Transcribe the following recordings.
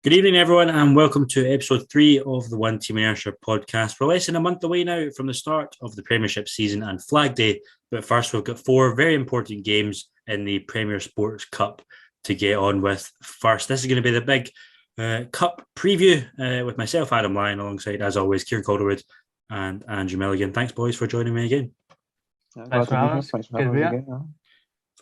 Good evening, everyone, and welcome to episode 3 of the One Team Inertia podcast. We're less than a month away now from the start of the Premiership season and Flag Day, but first we've got 4 very important games in the Premier Sports Cup to get on with. First, this is going to be the big Cup preview with myself, Adam Lyon, alongside, as always, Kieran Calderwood and Andrew Milligan. Thanks, boys, for joining me again. Thanks for having us. Thanks for having us again.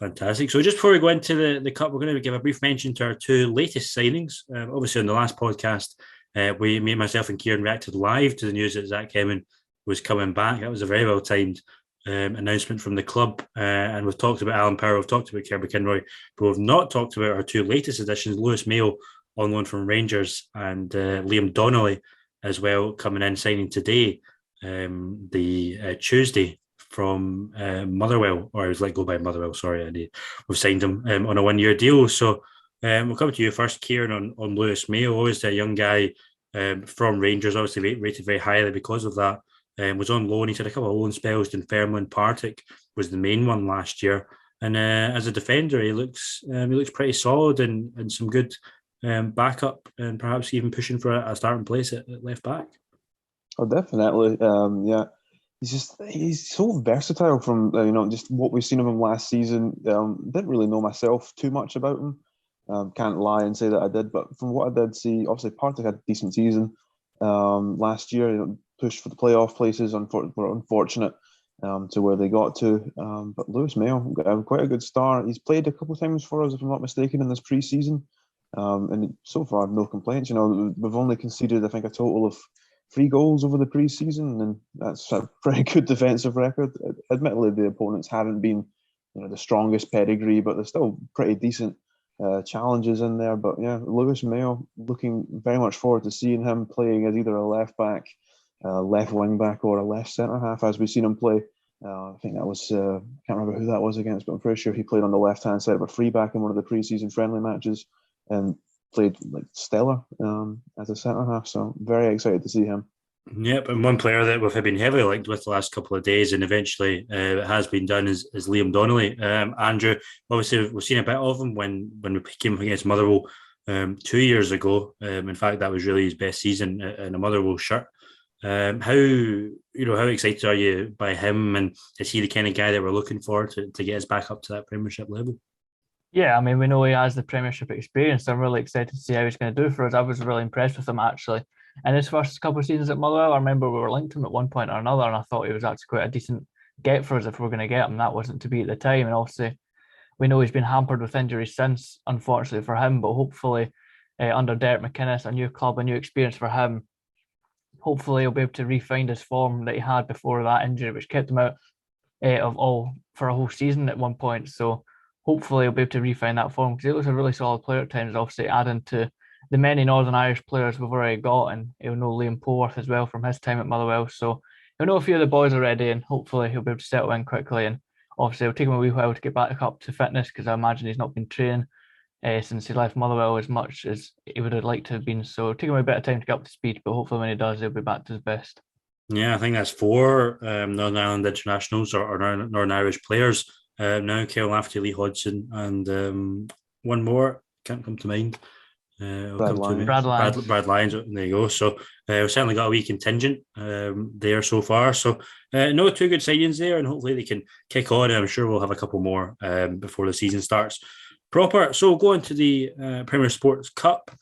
Fantastic. So just before we go into the Cup, we're going to give a brief mention to our 2 latest signings. Obviously, on the last podcast, me, myself and Kieran reacted live to the news that Zach Hemming was coming back. That was a very well-timed announcement from the club. And we've talked about Alan Power, we've talked about Kirby Kinroy, but we've not talked about our 2 latest additions, Lewis Mayo on loan from Rangers and Liam Donnelly as well, coming in, signing today, the Tuesday, from Motherwell, or I was let go by Motherwell, sorry, Andy. We've signed him on a 1-year deal. So we'll come to you first, Kieran, on Lewis Mayo. Obviously a young guy from Rangers, obviously rated very highly because of that. Was on loan. He's had a couple of loan spells. Dunfermline, Partick was the main one last year. And as a defender, he looks pretty solid and some good backup, and perhaps even pushing for a starting place at left back. Oh, definitely. Yeah. He's so versatile from just what we've seen of him last season. Didn't really know myself too much about him. Can't lie and say that I did, but from what I did see, obviously Partick had a decent season last year. Pushed for the playoff places. Were unfortunate to where they got to. But Lewis Mayo got quite a good start. He's played a couple of times for us, if I'm not mistaken, in this pre-season, and so far no complaints. We've only conceded, I think, a total of 3 goals over the pre-season, and that's a pretty good defensive record. Admittedly, the opponents haven't been, the strongest pedigree, but there's still pretty decent challenges in there. But yeah, Lewis Mayo, looking very much forward to seeing him playing as either a left back, left wing back, or a left centre half, as we've seen him play. I think that was can't remember who that was against, but I'm pretty sure he played on the left hand side of a free back in one of the pre-season friendly matches, and played like stellar as a centre half. So very excited to see him. Yep, and one player that we've been heavily linked with the last couple of days, and eventually it has been done, is Liam Donnelly. Andrew, obviously we've seen a bit of him when we came against Motherwell 2 years ago. In fact, that was really his best season in a Motherwell shirt. How excited are you by him, and is he the kind of guy that we're looking for to get us back up to that Premiership level? Yeah, I mean, we know he has the Premiership experience. I'm really excited to see how he's going to do for us. I was really impressed with him, actually. In his first couple of seasons at Motherwell, I remember we were linked to him at one point or another, and I thought he was actually quite a decent get for us if we we're going to get him. That wasn't to be at the time. And obviously, we know he's been hampered with injuries since, unfortunately for him, but hopefully under Derek McInnes, a new club, a new experience for him, hopefully he'll be able to re-find his form that he had before that injury, which kept him out for a whole season at one point. So hopefully he'll be able to re-find that form, because he was a really solid player at times, obviously adding to the many Northern Irish players we've already got, and he'll know Liam Poworth as well from his time at Motherwell. So he'll know a few of the boys already, and hopefully he'll be able to settle in quickly. And obviously it'll take him a wee while to get back up to fitness, because I imagine he's not been training since he left Motherwell as much as he would have liked to have been. So it'll take him a bit of time to get up to speed, but hopefully when he does, he'll be back to his best. Yeah, I think that's 4 Northern Ireland internationals or Northern Irish players. Now Kyle Lafferty, Lee Hodgson, and one more, can't come to mind. Brad Lyons. Brad Lyons. There you go. So we've certainly got a wee contingent there so far. So no, 2 good signings there, and hopefully they can kick on. And I'm sure we'll have a couple more before the season starts proper. So going to the Premier Sports Cup.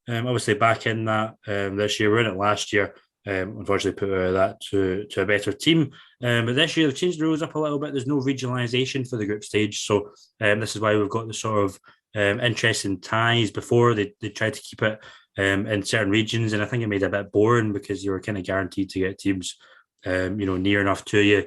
Obviously back in that this year. We were in it last year. Unfortunately put that to a better team. But this year they've changed the rules up a little bit. There's no regionalisation for the group stage. So this is why we've got the sort of interesting ties. Before they tried to keep it in certain regions, and I think it made it a bit boring, because you were kind of guaranteed to get teams near enough to you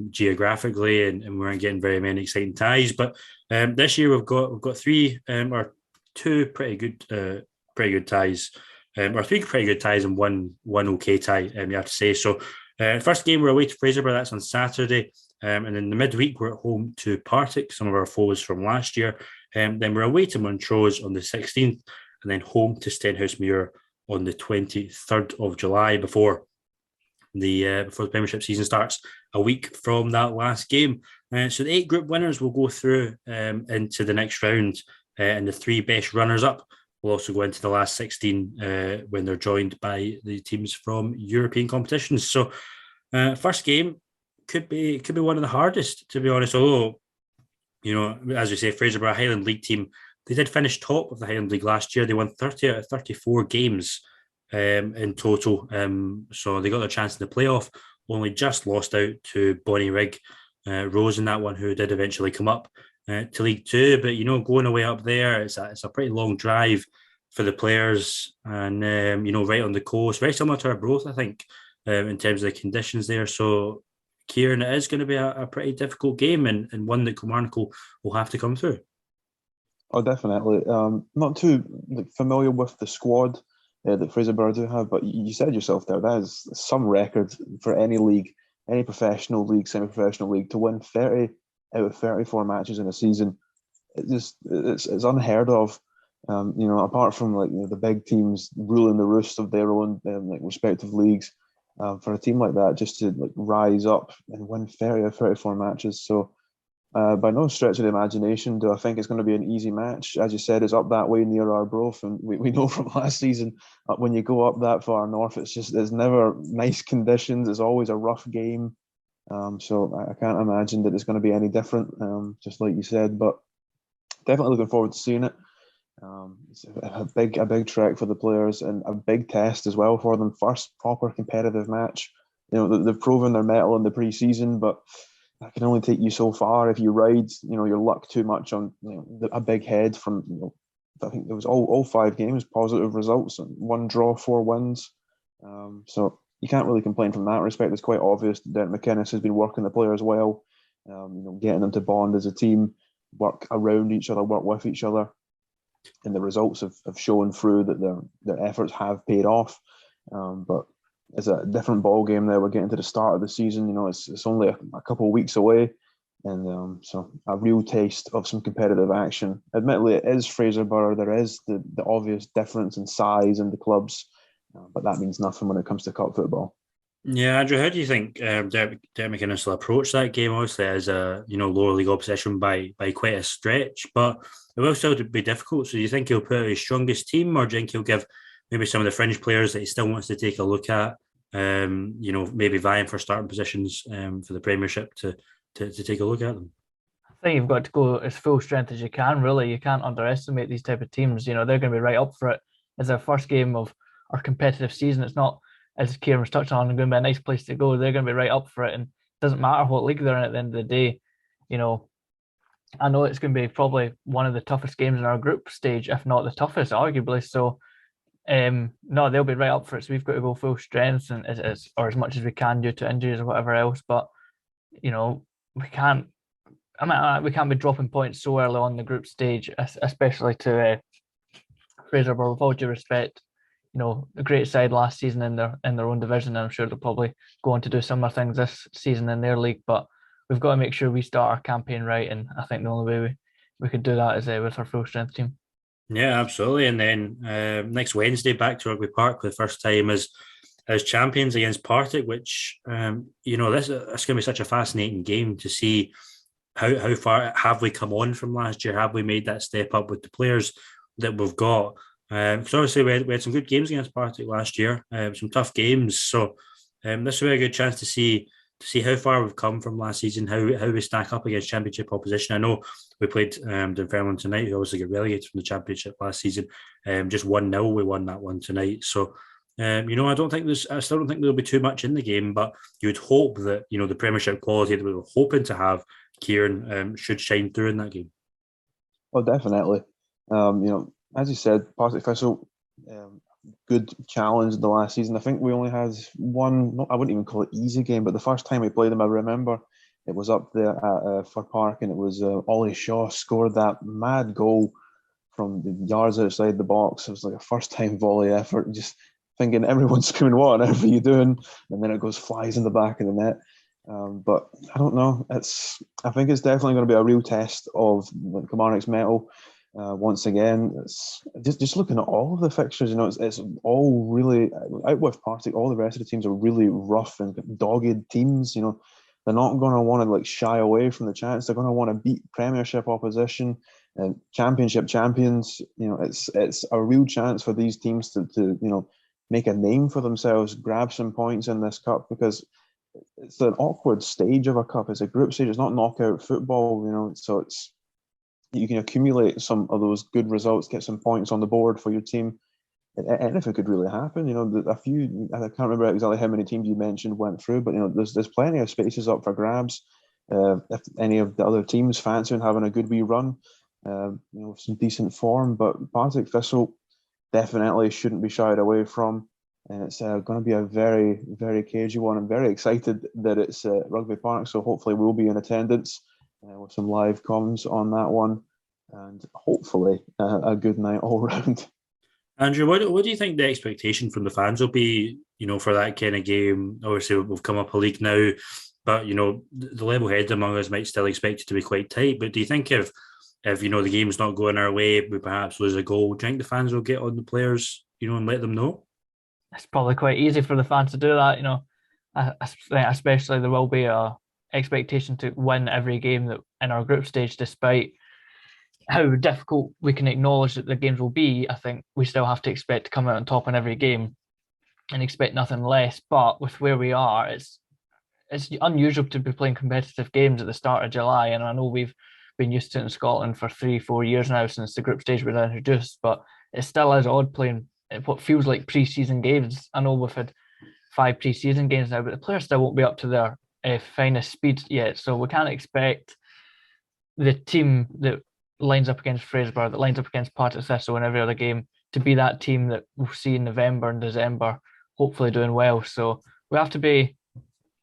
geographically, and we weren't getting very many exciting ties. But this year we've got 3 or 2 pretty good ties, or 3 pretty good ties and one okay tie, you have to say. So first game we're away to Fraserburgh, that's on Saturday, and in the midweek we're at home to Partick, some of our foes from last year. Then we're away to Montrose on the 16th, and then home to Stenhousemuir on the 23rd of July before the Premiership season starts a week from that last game. So the 8 group winners will go through into the next round, and the 3 best runners-up will also go into the last 16 when they're joined by the teams from European competitions. So first game could be one of the hardest, to be honest. Although, as we say, Fraserburgh Highland League team, they did finish top of the Highland League last year. They won 30 out of 34 games in total. So they got their chance in the playoff, only just lost out to Bonnyrigg Rose in that one, who did eventually come up to League Two. But, going away up there, it's a pretty long drive for the players, and, right on the coast, very similar to Arbroath, I think, in terms of the conditions there. So, Kieran, it is going to be a pretty difficult game, and one that Kilmarnock will have to come through. Oh, definitely. Not too familiar with the squad that Fraserburgh do have, but you said yourself there, that is some record for any league, any professional league, semi-professional league, to win 30 out of 34 matches in a season. It's unheard of. Apart from the big teams ruling the roost of their own respective leagues, for a team like that just to rise up and win 30 or 34 matches. So by no stretch of the imagination do I think it's going to be an easy match. As you said, it's up that way near Arbroath, and we know from last season when you go up that far north, there's never nice conditions. It's always a rough game. So I can't imagine that it's going to be any different, just like you said, but definitely looking forward to seeing it. It's a big trek for the players and a big test as well for them. First proper competitive match. They've proven their mettle in the pre-season, but that can only take you so far if you ride your luck too much on a big head from I think there was all 5 games positive results and 1 draw, 4 wins. So you can't really complain from that respect. It's quite obvious that Derek McInnes has been working the players well, getting them to bond as a team, work around each other, work with each other. And the results have shown through that their efforts have paid off. But it's a different ball game now. We're getting to the start of the season. It's only a couple of weeks away, and so a real taste of some competitive action. Admittedly, it is Fraserburgh. There is the obvious difference in size in the clubs, but that means nothing when it comes to cup football. Yeah, Andrew, how do you think Derek McInnes will approach that game? Obviously, as a lower league opposition by quite a stretch, but it will still be difficult. So, do you think he'll put out his strongest team, or do you think he'll give maybe some of the fringe players that he still wants to take a look at, maybe vying for starting positions for the Premiership to take a look at them? I think you've got to go as full strength as you can, really. You can't underestimate these type of teams. They're going to be right up for it. It's their first game of our competitive season. It's not, as Kieran was touching on, going to be a nice place to go. They're going to be right up for it, and it doesn't matter what league they're in at the end of the day. I know it's going to be probably one of the toughest games in our group stage, if not the toughest, arguably. So, no, they'll be right up for it. So we've got to go full strength and as much as we can due to injuries or whatever else. But we can't. We can't be dropping points so early on the group stage, especially to Fraserburgh. With all due respect, a great side last season in their own division, and I'm sure they'll probably go on to do similar things this season in their league. But we've got to make sure we start our campaign right, and I think the only way we could do that is with our full strength team. Yeah, absolutely. And then next Wednesday, back to Rugby Park for the first time as champions against Partick, which this is going to be such a fascinating game to see how far have we come on from last year. Have we made that step up with the players that we've got? Because obviously we had some good games against Partick last year, some tough games. So this will be a good chance to see how far we've come from last season, how we stack up against Championship opposition. I know we played Dunfermline tonight, who obviously got relegated from the Championship last season. Just 1-0, we won that one tonight. So, I still don't think there'll be too much in the game, but you'd hope that, the Premiership quality that we were hoping to have, Kieran, should shine through in that game. Oh, definitely. As you said, Partick Thistle, good challenge in the last season. I think we only had one, I wouldn't even call it easy game, but the first time we played them, I remember it was up there at Fir Park, and it was Ollie Shaw scored that mad goal from the yards outside the box. It was like a first-time volley effort, just thinking everyone's screaming, what on earth are you doing? And then it flies in the back of the net. But I don't know. I think it's definitely going to be a real test of Kilmarnock's mettle. Once again, it's just looking at all of the fixtures. It's all really out with Partick. All the rest of the teams are really rough and dogged teams. They're not going to want to shy away from the chance. They're going to want to beat Premiership opposition. Championship champions. It's a real chance for these teams to make a name for themselves, grab some points in this cup, because it's an awkward stage of a cup. It's a group stage. It's not knockout football, so you can accumulate some of those good results, get some points on the board for your team. Anything could really happen. A few, I can't remember exactly how many teams you mentioned went through, but there's plenty of spaces up for grabs. If any of the other teams fancy having a good wee run, some decent form. But Partick Thistle definitely shouldn't be shied away from. And it's going to be a very, very cagey one. I'm very excited that it's Rugby Park, so hopefully we'll be in attendance with some live comms on that one, and hopefully a good night all round. Andrew, what do you think the expectation from the fans will be, for that kind of game? Obviously, we've come up a league now, but, the level heads among us might still expect it to be quite tight. But do you think if the game's not going our way, we perhaps lose a goal, do you think the fans will get on the players, and let them know? It's probably quite easy for the fans to do that, especially there will be a expectation to win every game that in our group stage, despite how difficult we can acknowledge that the games will be. I think we still have to expect to come out on top in every game and expect nothing less. But with where we are, it's unusual to be playing competitive games at the start of July, and I know we've been used to it in Scotland for 3-4 years now since the group stage was introduced, but it still is odd playing what feels like pre-season games. I know we've had 5 pre-season games now, but the players still won't be up to their finest speed yet, so we can't expect the team that lines up against Fraserburgh, that lines up against Partick Thistle in every other game, to be that team that we'll see in November and December, hopefully doing well. So we have to be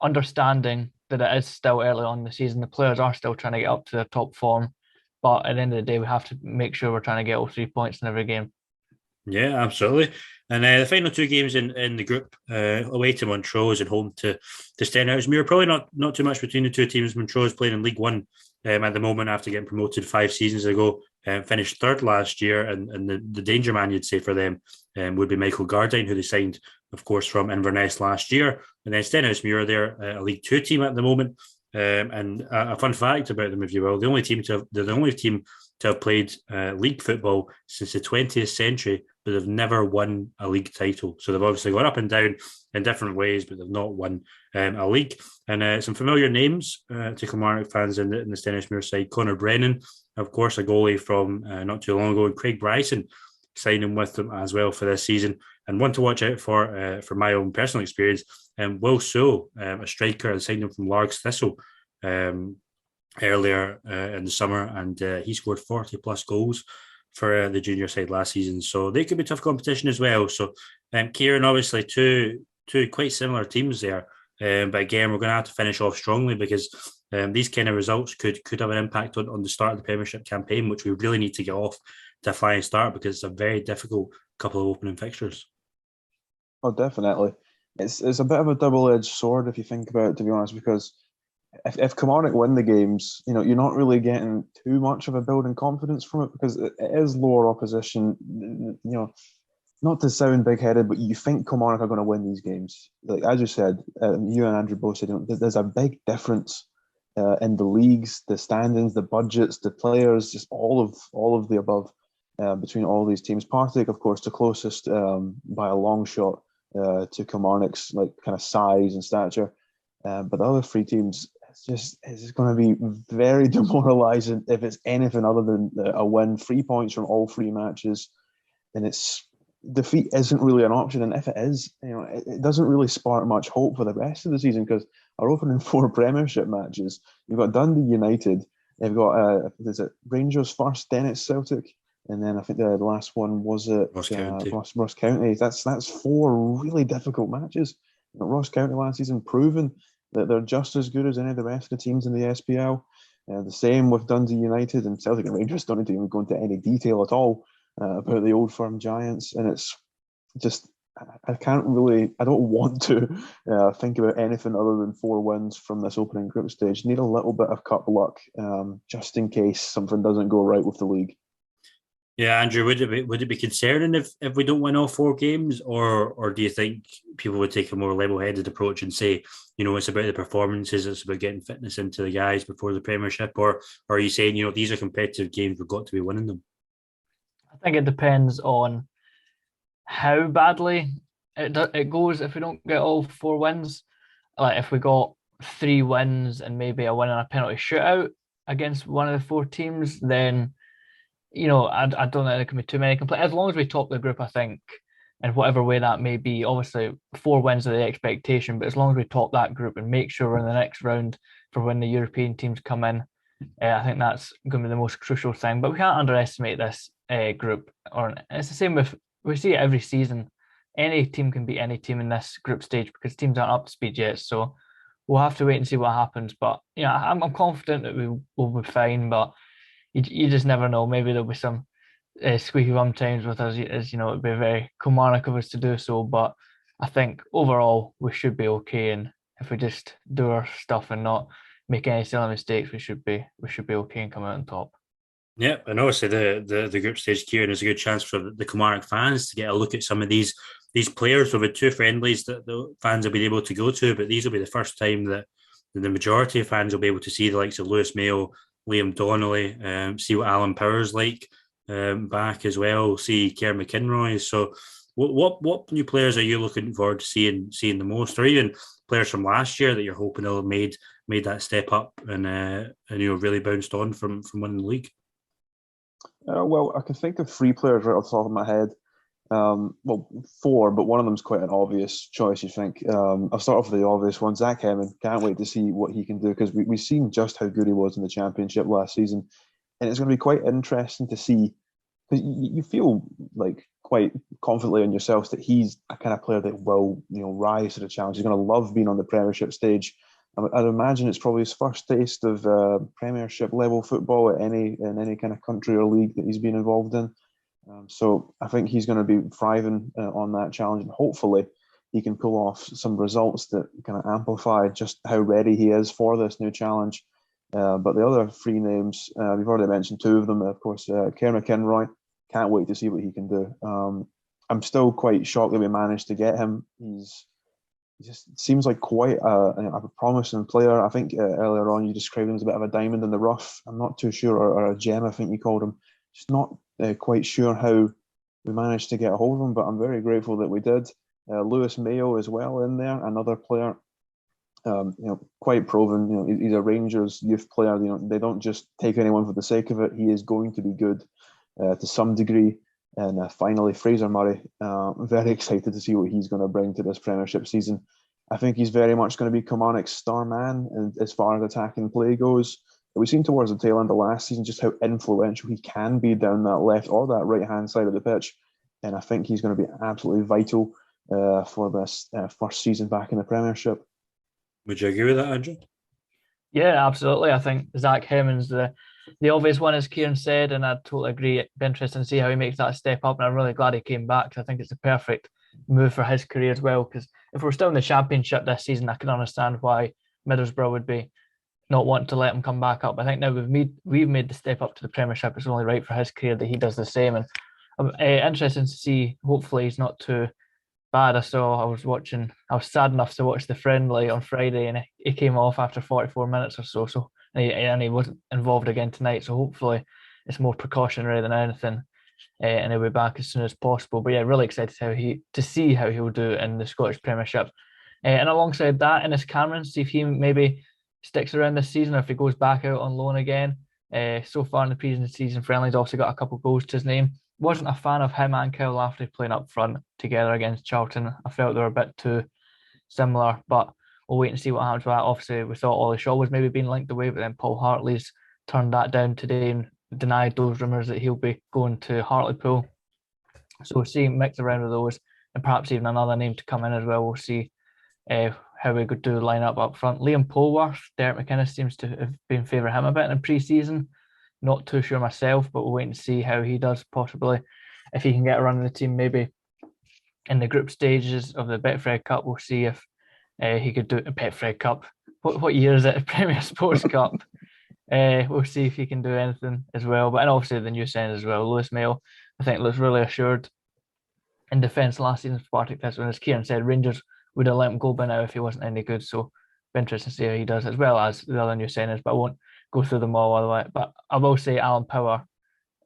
understanding that it is still early on in the season. The players are still trying to get up to their top form, but at the end of the day, we have to make sure we're trying to get all 3 points in every game. Yeah, absolutely. And the final 2 games in the group, away to Montrose and home to Stenhousemuir. Probably not too much between the 2 teams. Montrose playing in League One at the moment after getting promoted 5 seasons ago. Finished 3rd last year, and the danger man, you'd say, for them would be Michael Gardine, who they signed, of course, from Inverness last year. And then Stenhousemuir, they're a League 2 team at the moment. And a fun fact about them, if you will, they're the only team to have played league football since the 20th century, but they've never won a league title. So they've obviously gone up and down in different ways, but they've not won a league. And some familiar names to Kilmarnock fans in the Stenhousemuir side: Connor Brennan, of course, a goalie from not too long ago, and Craig Bryson signing with them as well for this season. And one to watch out for my own personal experience, Will Sewell, a striker, signed him from Largs Thistle earlier in the summer, and he scored 40 plus goals for the junior side last season. So they could be tough competition as well. So Kieran, obviously two quite similar teams there. But again, we're going to have to finish off strongly, because these kind of results could have an impact on the start of the Premiership campaign, which we really need to get off to a flying start, because it's a very difficult couple of opening fixtures. Oh, definitely. It's a bit of a double-edged sword if you think about it, to be honest, because if Kilmarnock win the games, you're not really getting too much of a building confidence from it, because it is lower opposition. Not to sound big-headed, but you think Kilmarnock are going to win these games. Like as you said, you and Andrew both said, there's a big difference in the leagues, the standings, the budgets, the players, just all of the above between all these teams. Partick, of course, the closest by a long shot to Kilmarnock's kind of size and stature, but the other 3 teams, it's just going to be very demoralising if it's anything other than a win. 3 points from all 3 matches, and defeat isn't really an option. And if it is, it doesn't really spark much hope for the rest of the season, because our opening 4 Premiership matches, you've got Dundee United, they've got Rangers first, then it's Celtic, and then I think the last one was Ross County. That's 4 really difficult matches. Ross County last season proven that they're just as good as any of the rest of the teams in the SPL. The same with Dundee United, and Celtic and Rangers don't need to even go into any detail at all about the Old Firm Giants. And it's just, I don't want to think about anything other than 4 wins from this opening group stage. Need a little bit of cup luck just in case something doesn't go right with the league. Yeah, Andrew, would it be concerning if we don't win all four games, or do you think people would take a more level-headed approach and say, it's about the performances, it's about getting fitness into the guys before the Premiership, or are you saying, these are competitive games, we've got to be winning them? I think it depends on how badly it goes if we don't get all four wins. Like if we got three wins and maybe a win and a penalty shootout against one of the four teams, then I don't think there can be too many complaints. As long as we top the group, I think, in whatever way that may be. Obviously, four wins are the expectation, but as long as we top that group and make sure we're in the next round for when the European teams come in, I think that's going to be the most crucial thing. But we can't underestimate this group. Or it's the same with, we see it every season. Any team can beat any team in this group stage because teams aren't up to speed yet. So we'll have to wait and see what happens. But I'm confident that we will be fine. But you just never know. Maybe there'll be some squeaky bum times with us, as it'd be very Kilmarnock of us to do so. But I think overall we should be okay, and if we just do our stuff and not make any silly mistakes, we should be okay and come out on top. Yeah, and obviously the group stage, Kieran, is a good chance for the Kilmarnock fans to get a look at some of these players. We've had two friendlies that the fans have been able to go to, but these will be the first time that the majority of fans will be able to see the likes of Lewis Mayo, Liam Donnelly, see what Alan Power's like back as well, see Kerr McInroy. So what new players are you looking forward to seeing the most, or even players from last year that you're hoping will have made that step up and really bounced on from winning the league? Well, I can think of three players right off the top of my head. Well, four, but one of them is quite an obvious choice, you think. I'll start off with the obvious one. Zach Hemming. Can't wait to see what he can do because we've seen just how good he was in the Championship last season. And it's going to be quite interesting to see because you feel like quite confidently in yourselves that he's a kind of player that will, rise to the challenge. He's going to love being on the Premiership stage. I'd imagine it's probably his first taste of Premiership level football in any kind of country or league that he's been involved in. So I think he's going to be thriving on that challenge, and hopefully he can pull off some results that kind of amplify just how ready he is for this new challenge. But the other three names, we've already mentioned two of them, of course. Kerr McInroy, can't wait to see what he can do. I'm still quite shocked that we managed to get him. He just seems like quite a promising player. I think earlier on you described him as a bit of a diamond in the rough. I'm not too sure, or a gem, I think you called him. Just not quite sure how we managed to get a hold of him, but I'm very grateful that we did. Lewis Mayo as well in there, another player, quite proven. He's a Rangers youth player. They don't just take anyone for the sake of it. He is going to be good to some degree. And finally, Fraser Murray. Very excited to see what he's going to bring to this Premiership season. I think he's very much going to be Kilmarnock's star man, and as far as attacking play goes, we've seen towards the tail end of last season just how influential he can be down that left or that right hand side of the pitch, and I think he's going to be absolutely vital for this first season back in the Premiership. Would you agree with that, Andrew? Yeah, absolutely. I think Zach Hemmings the obvious one, as Kieran said, and I totally agree. It'd be interesting to see how he makes that step up, and I'm really glad he came back. I think it's a perfect move for his career as well, because if we're still in the Championship this season, I can understand why Middlesbrough would be not wanting to let him come back up. I think now we've made the step up to the Premiership. It's only right for his career that he does the same, and I'm interested to see. Hopefully, he's not too bad. I was sad enough to watch the friendly on Friday, and he came off after 44 minutes or so. And he wasn't involved again tonight. So hopefully it's more precautionary than anything, and he'll be back as soon as possible. But yeah, really excited to see how he'll do in the Scottish Premiership. And alongside that, Innes Cameron, see if he maybe sticks around this season or if he goes back out on loan again. So far in the pre-season friendly, he's also got a couple of goals to his name. Wasn't a fan of him and Kyle Lafferty playing up front together against Charlton. I felt they were a bit too similar, but we'll wait and see what happens with that. Obviously, we thought Ollie Shaw was maybe being linked away, but then Paul Hartley's turned that down today and denied those rumours that he'll be going to Hartlepool. So we'll see mix around with those, and perhaps even another name to come in as well. We'll see how we could do line up front. Liam Polworth, Derek McInnes seems to have been favouring him a bit in pre-season. Not too sure myself, but we'll wait and see how he does, possibly. If he can get a run in the team, maybe in the group stages of the Betfred Cup, we'll see if he could do a Betfred Cup. What year is it? Premier Sports Cup. We'll see if he can do anything as well. But and obviously the new sign as well, Lewis Mayo, I think looks really assured in defence last season for Partick Thistle. And as Kieran said, Rangers would have let him go by now if he wasn't any good. So be interesting to see how he does, as well as the other new signings. But I won't go through them all the way. But I will say Alan Power.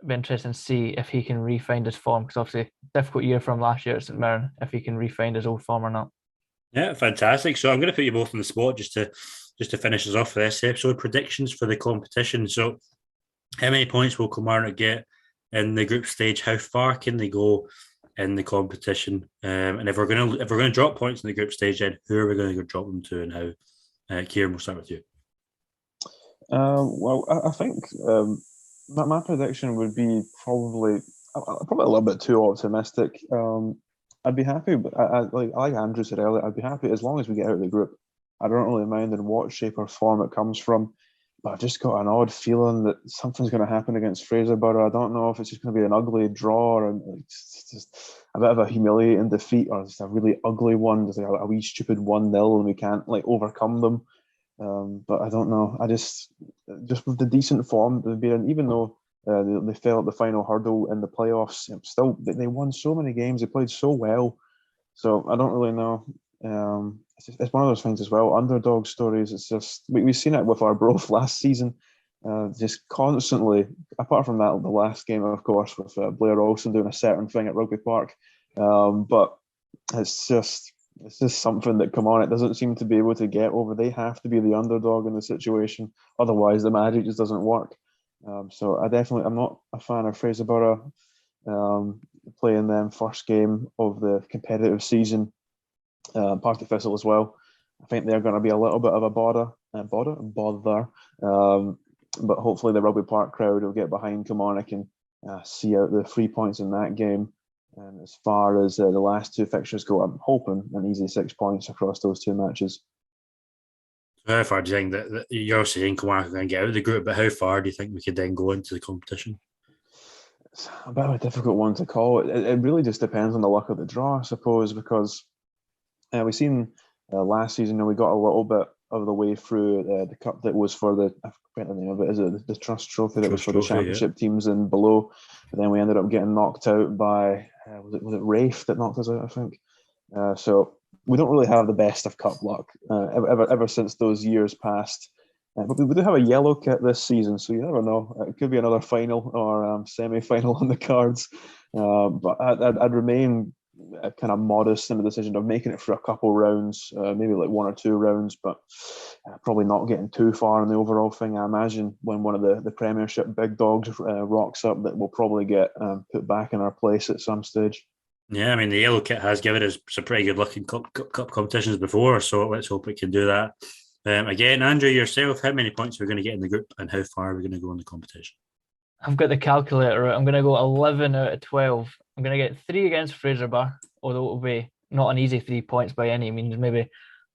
Be interesting to see if he can refine his form, because obviously difficult year from last year at St Mirren, if he can refine his old form or not. Yeah, fantastic. So I'm going to put you both on the spot just to finish us off for this episode. Predictions for the competition. So, how many points will Kilmarnock get in the group stage? How far can they go in the competition? And if we're gonna drop points in the group stage, then who are we going to drop them to, and how? Kieran, we'll start with you. Well, I think my prediction would be probably a little bit too optimistic. I'd be happy, but like Andrew said earlier, I'd be happy as long as we get out of the group. I don't really mind in what shape or form it comes from, but I've just got an odd feeling that something's going to happen against Fraserburgh. I don't know if it's just going to be an ugly draw and it's just a bit of a humiliating defeat, or just a really ugly one, just like a wee stupid 1-0 and we can't like overcome them. But I don't know. I just with the decent form they've been, even though they fell at the final hurdle in the playoffs, still they won so many games. They played so well. So I don't really know. It's one of those things as well. Underdog stories. It's just we've seen it with Arbroath last season. Just constantly, apart from that, the last game, of course, with Blair Olsen doing a certain thing at Rugby Park. But it's just something that Kilmarnock doesn't seem to be able to get over. They have to be the underdog in the situation, otherwise the magic just doesn't work. So I'm not a fan of Fraserburgh playing them first game of the competitive season. Partick Thistle as well. I think they're going to be a little bit of a bother. But hopefully the Rugby Park crowd will get behind Kilmarnock and see out the 3 points in that game. And as far as the last two fixtures go, I'm hoping an easy 6 points across those two matches. How far do you think that you're saying Kilmarnock are going to get out of the group, but how far do you think we could then go into the competition? It's a bit of a difficult one to call. It really just depends on the luck of the draw, I suppose, because we've seen last season, we got a little bit of the way through the cup that was for I forget the name of it, is it the Trust Trophy that was for the championship teams and below, but then we ended up getting knocked out by was it Rafe that knocked us out, I think. So we don't really have the best of cup luck ever since those years passed. But we do have a yellow kit this season, so you never know. It could be another final or semi-final on the cards. But I'd remain kind of modest in the decision of making it for a couple rounds, maybe like 1 or 2 rounds, but probably not getting too far in the overall thing. I imagine when one of the Premiership big dogs rocks up, that we'll probably get put back in our place at some stage. Yeah, I mean, the yellow kit has given us some pretty good looking cup competitions before, so let's hope it can do that. Again, Andrew, yourself, how many points are we going to get in the group and how far are we going to go in the competition? I've got the calculator out. I'm going to go 11 out of 12. I'm going to get 3 against Fraserburgh, although it will be not an easy 3 points by any means. Maybe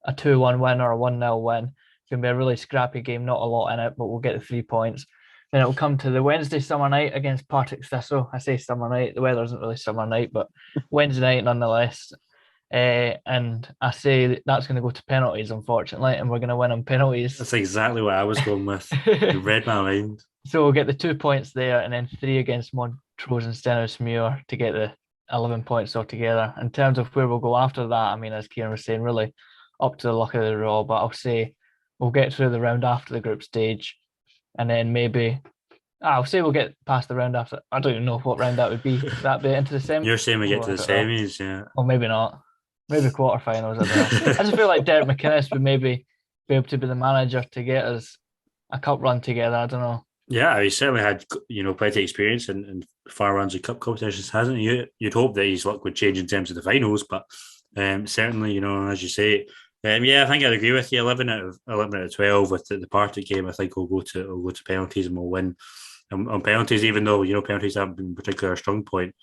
a 2-1 win or a 1-0 win. It's going to be a really scrappy game, not a lot in it, but we'll get the 3 points. Then it will come to the Wednesday summer night against Partick Thistle. I say summer night. The weather isn't really summer night, but Wednesday night nonetheless. And I say that's going to go to penalties, unfortunately, and we're going to win on penalties. That's exactly what I was going with. You read my mind. So we'll get the 2 points there, and then 3 against Montrose and Stenhousemuir to get the 11 points altogether. In terms of where we'll go after that, I mean, as Kieran was saying, really up to the luck of the draw, but I'll say we'll get through the round after the group stage, and then maybe I'll say we'll get past the round after. I don't even know what round that would be. That bit into the semis. You're saying we get to the semis, yeah. Or maybe not. Maybe quarterfinals. I don't know. I just feel like Derek McInnes would maybe be able to be the manager to get us a cup run together. I don't know. Yeah, he certainly had plenty of experience in far runs of cup competitions, hasn't he? You'd hope that his luck would change in terms of the finals, but certainly, as you say, I think I'd agree with you. 11 out of 12 with the Partick game. I think we'll go to penalties and we'll win on penalties. Even though penalties haven't been particularly our strong point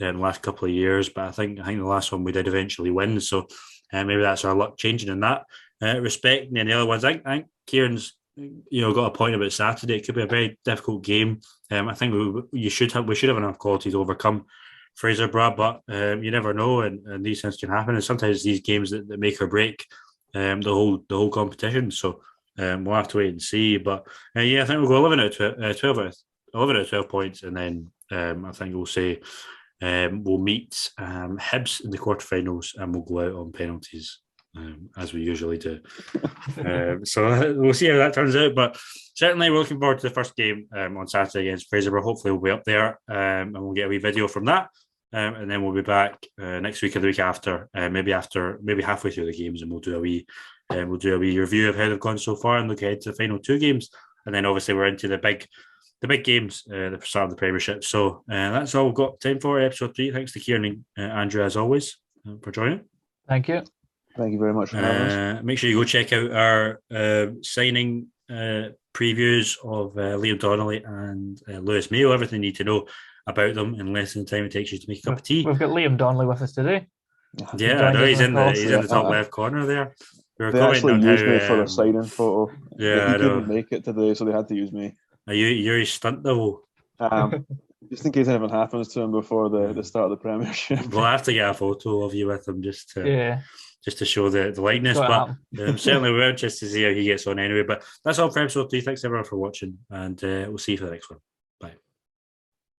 in the last couple of years, but I think the last one we did eventually win. So maybe that's our luck changing in that respect. And then the other ones, I think Kieran's got a point about Saturday. It could be a very difficult game. I think we should have enough quality to overcome Fraserburgh, but you never know, and these things can happen. And sometimes these games that make or break the whole competition. So we'll have to wait and see. But yeah, I think we'll go 11 out of 11 out of 12 points, and then I think we'll say we'll meet Hibs in the quarterfinals, and we'll go out on penalties. As we usually do. So we'll see how that turns out. But certainly we're looking forward to the first game on Saturday against Fraserburgh. Hopefully we'll be up there and we'll get a wee video from that. And then we'll be back next week or the week after, maybe halfway through the games, and we'll do a wee review of how they've gone so far and look ahead to the final 2 games. And then obviously we're into the big games, the start of the Premiership. So that's all we've got time for episode 3. Thanks to Kieran and Andrew as always for joining. Thank you. Thank you very much for having us. Make sure you go check out our signing previews of Liam Donnelly and Lewis Mayo. Everything you need to know about them in less than the time it takes you to make a cup of tea. We've got Liam Donnelly with us today. Yeah, I know he's in the top left corner there. They actually used me for a signing photo. Yeah, he couldn't make it today, so they had to use me. Are you're his stunt double? Just in case anything happens to him before the start of the Premiership. We'll have to get a photo of you with him just to show the likeness. But certainly we're interested to see how he gets on anyway. But that's all for episode 3. Thanks everyone for watching, and we'll see you for the next one.